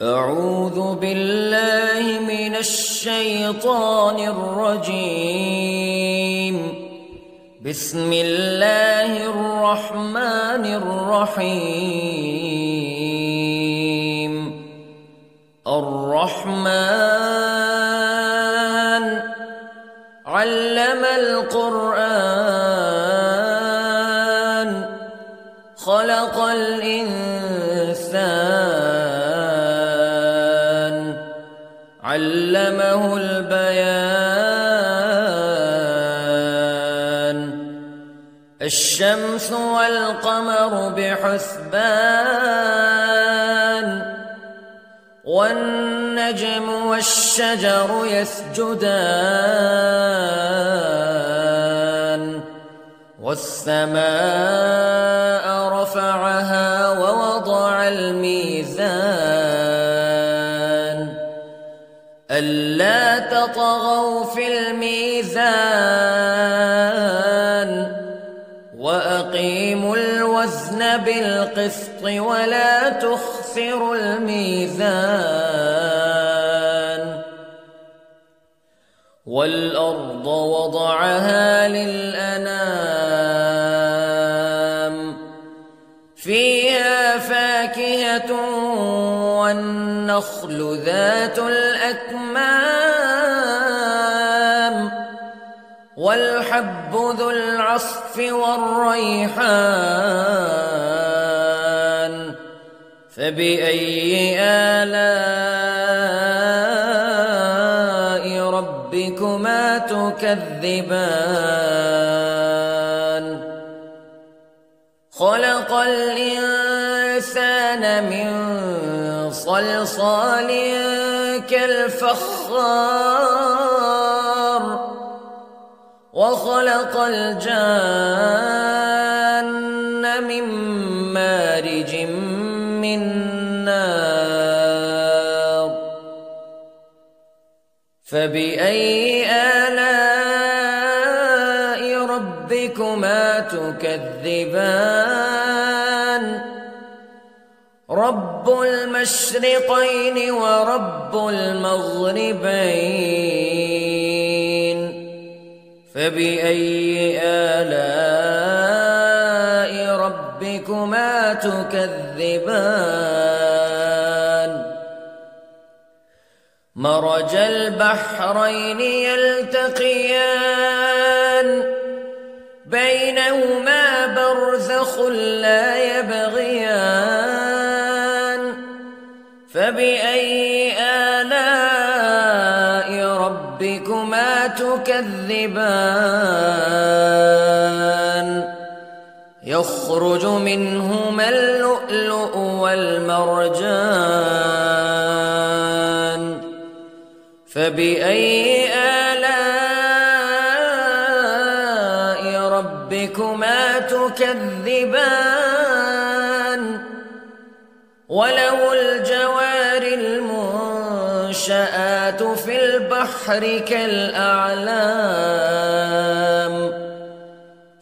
أعوذ بالله من الشيطان الرجيم. بسم الله الرحمن الرحيم. الرحمن علم القرآن خلق الإنسان علمه البيان. الشمس والقمر بحسبان والنجم والشجر يسجدان والسماء رفعها ووضع الميزان ألا تطغوا في الميزان وأقيموا الوزن بالقسط ولا تخسروا الميزان. والأرض وضعها للأنام فيها فاكهة والنخل ذات الأكمام والحب ذو العصف والريحان فبأي آلاء ربكما تكذبان. خلق الإنسان من صلصال كالفخار وخلق الجان من مارج من نار فبأي آلاء ربكما تكذبان. رب المشرقين ورب المغربين فبأي آلاء ربكما تكذبان. مرج البحرين يلتقيان بينهما برزخ لا يبغيان فبأي آلاء ربكما تكذبان. يخرج منهما اللؤلؤ والمرجان فبأي آلاء ربكما تكذبان. وله الجوار المنشآت في البحر كالأعلام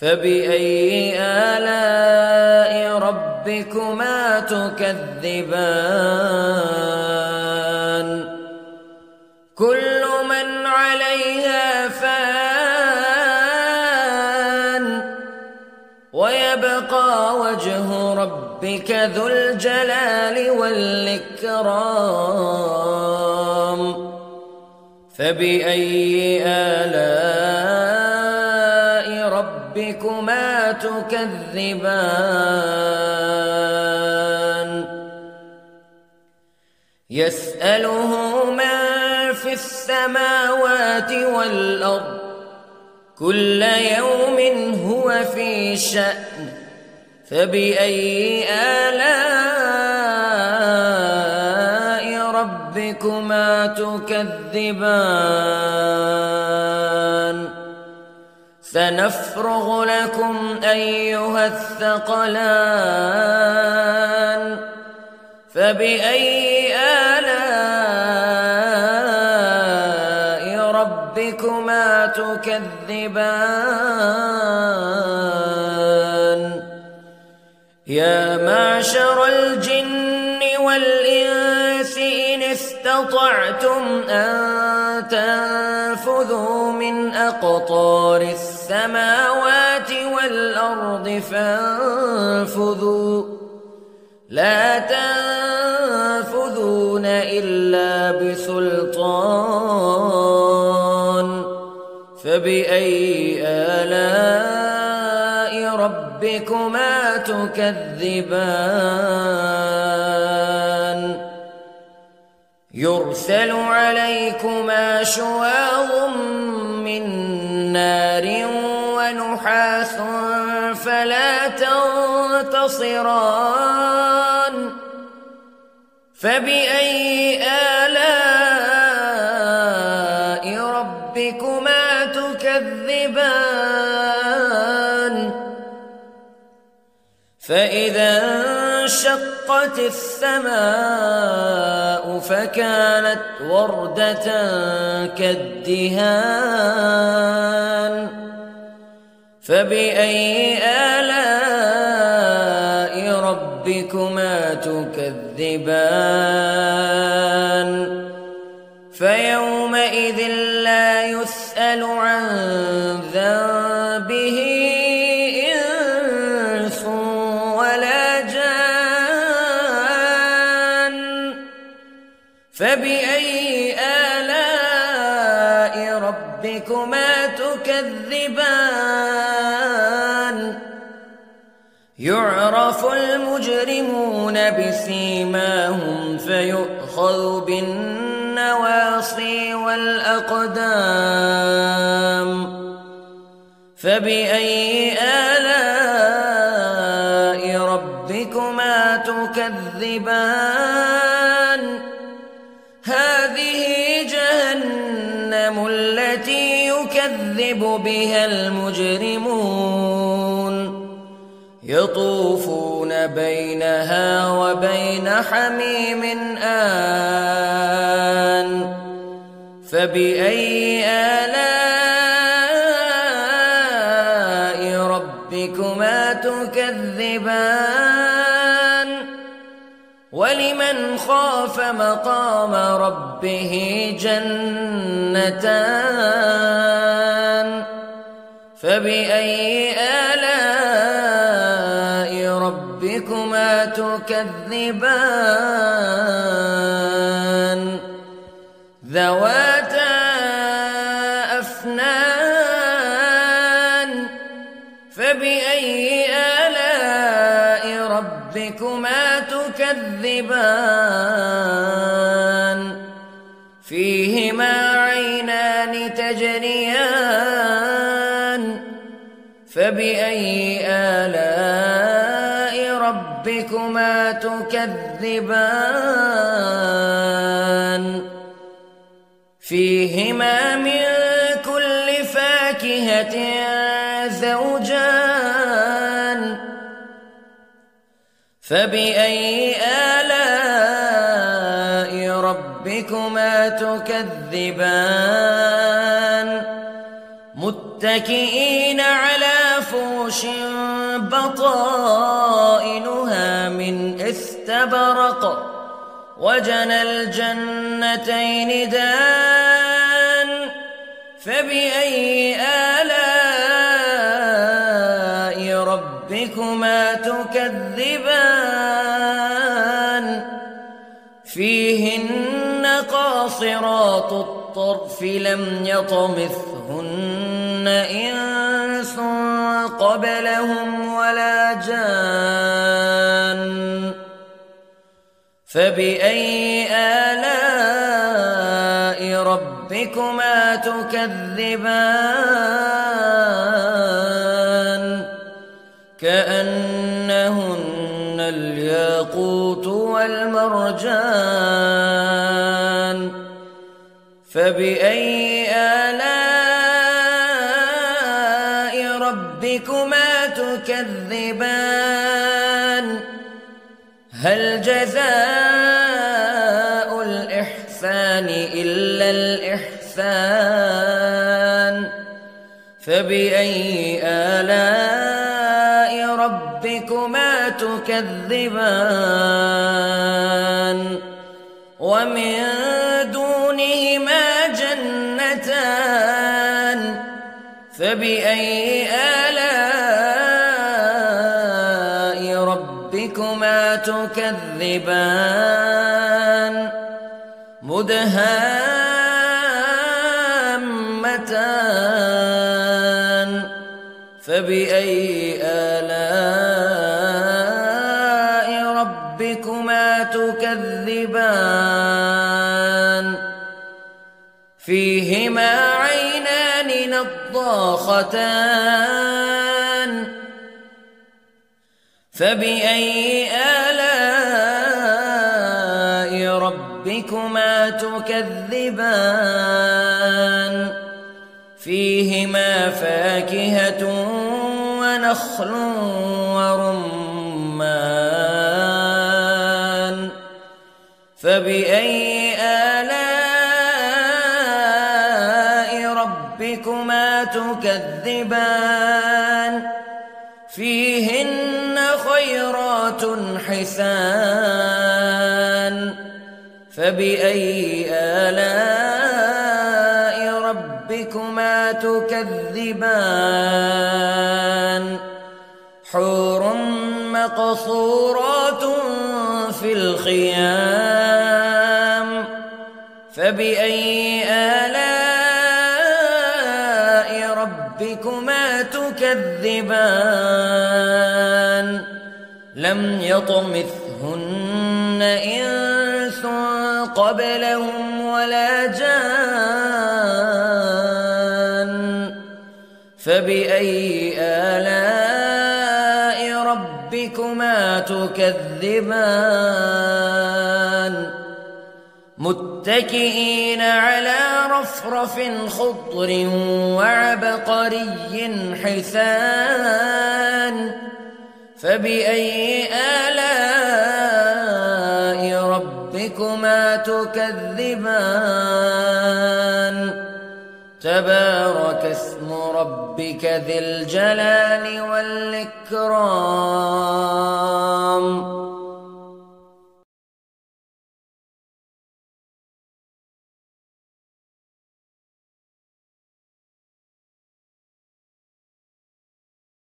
فبأي آلاء ربكما تكذبان. كل من عليها فان ويبقى وجه ربك ذو الجلال والإكرام فبأي آلاء ربكما تكذبان. يسأله من في السماوات والأرض كل يوم هو في شأن فبأي آلاء ربكما تكذبان. سنفرغ لكم أيها الثقلان فبأي آلاء ربكما تكذبان. يا معشر الجن والإنس استطعتم أن تنفذوا من أقطار السماوات والأرض فانفذوا لا تنفذون إلا بسلطان فبأي آلاء ربكما تكذبان يرسل عليكما شواظ من نار ونحاس فلا تنتصران فبأي آلاء ربكما تكذبان فإذا انشقت السماء فكانت وردة كالدهان فبأي آلاء ربكما تكذبان فيومئذ لا يسأل عن ذنبه إنس ولا جان فبأي آلاء ربكما تكذبان يعرف المجرمون بسيماهم فيؤخذ بالنواصي والأقدام فبأي آلاء ربكما تكذبان هذه جهنم التي يكذب بها المجرمون يطوفون بينها وبين حميم آن فبأي آلاء ربكما تكذبان ولمن خاف مقام ربه جنتان فبأي آلاء ربكما تكذبان ذواتا أفنان فبأي آلاء ربكما تكذبان فيهما عينان تجريان فبأي آلاء ربكما تكذبان فيهما من كل فاكهة زوجان فبأي آلاء ربكما تكذبان متكئين على فرش بطائنها من استبرق وجنى الجنتين دان فبأي آلاء ربكما تكذبان فيهن قاصرات الطرف لم يطمثهن إنس قبلهم ولا جان فبأي آلاء ربكما تكذبان كأنهن الياقوت والمرجان فبأي آلاء ربكما تكذبان هل جزاء الإحسان إلا الإحسان فبأي آلاء ربكما تكذبان ومن دونهما جنتان فبأي آلاء ربكما تكذبان مدهامتان فبأي آلاء ربكما تكذبان فيهما عينان نضاختان فبأي آلاء ربكما تكذبان فيهما فاكهة ونخل ورمان فبأي آلاء ربكما تكذبان فيهن خيرات حسان فبأي آلاء ربكما تكذبان حور مقصورات في الخيام فبأي آلاء ربكما تكذبان لم يطمثهن إنس قبلهم ولا جان فبأي آلاء ربكما تكذبان متكئين على رفرف خضر وعبقري حسان فبأي آلاء ربكما تكذبان تبارك اسم ربك ذي الجلال والإكرام